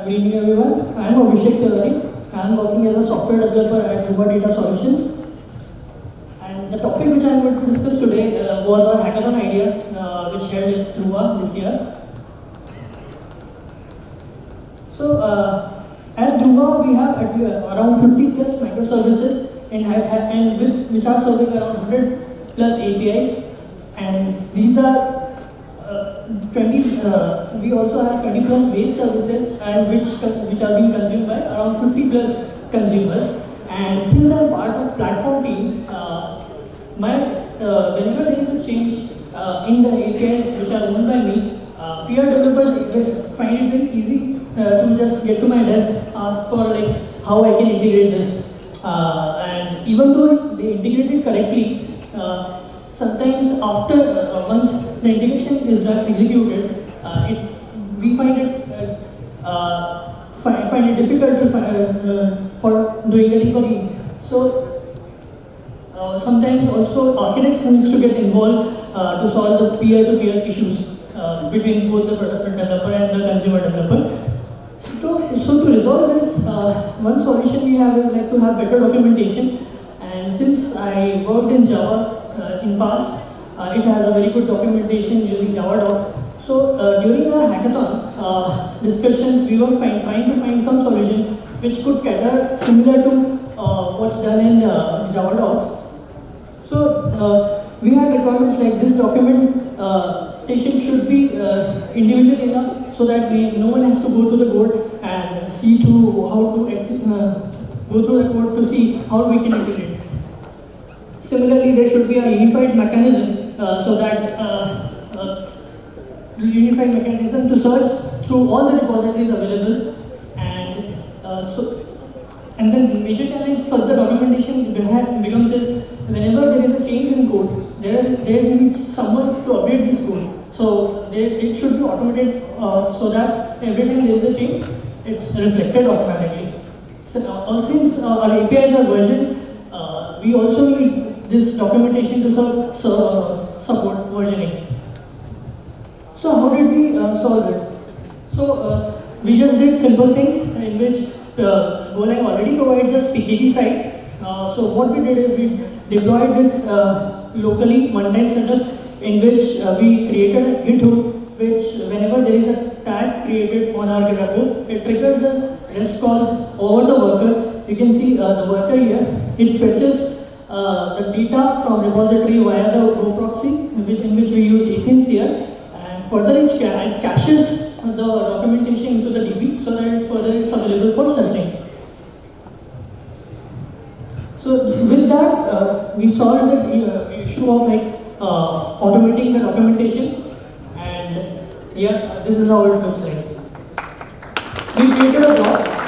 Good evening everyone. I am Abhishek. I am working as a software developer at Druva Data Solutions. And the topic which I am going to discuss today was our hackathon idea which held at Druva this year. So at Druva we have around 50 plus microservices and which are serving around 100 plus APIs. And these are 20. We also have 20 plus base services and which are being consumed by around 50 plus consumers. And since I am part of platform team, whenever there is a change in the APIs which are owned by me, peer developers find it very easy to just get to my desk, ask for like how I can integrate this. And even though they integrate it correctly, sometimes after once the integration is executed, we find it difficult to for doing the debugging. So sometimes also architects need to get involved to solve the peer-to-peer issues between both the product developer and the consumer developer. So to resolve this, one solution we have is like to have better documentation. And since I worked in Java in past, it has a very good documentation using Java. So during our hackathon discussions, we were trying to find some solution which could cater similar to what's done in Java docs. So we had requirements like this documentation should be individual enough so that no one has to go to the code and see through how to go through the code to see how we can integrate. Similarly, there should be a unified mechanism unified mechanism to search through all the repositories available, and then the major challenge for the documentation becomes is whenever there is a change in code, there needs someone to update this code. So it should be automated so that every time there is a change, it's reflected automatically. So since our APIs are versioned, we also need this documentation to support versioning. So how did we solve it? So we just did simple things in which Golang already provides us PKG site. So what we did is we deployed this locally one-time setup in which we created a Git hook, which whenever there is a tag created on our repo, it triggers a REST call over the worker. You can see the worker here. It fetches the data from repository via the Go proxy, in which we use Athens here, and further it caches the documentation into the DB so that it's available for searching. So with that, we solved the issue of automating the documentation, and yeah, this is how it looks like. We created a blog.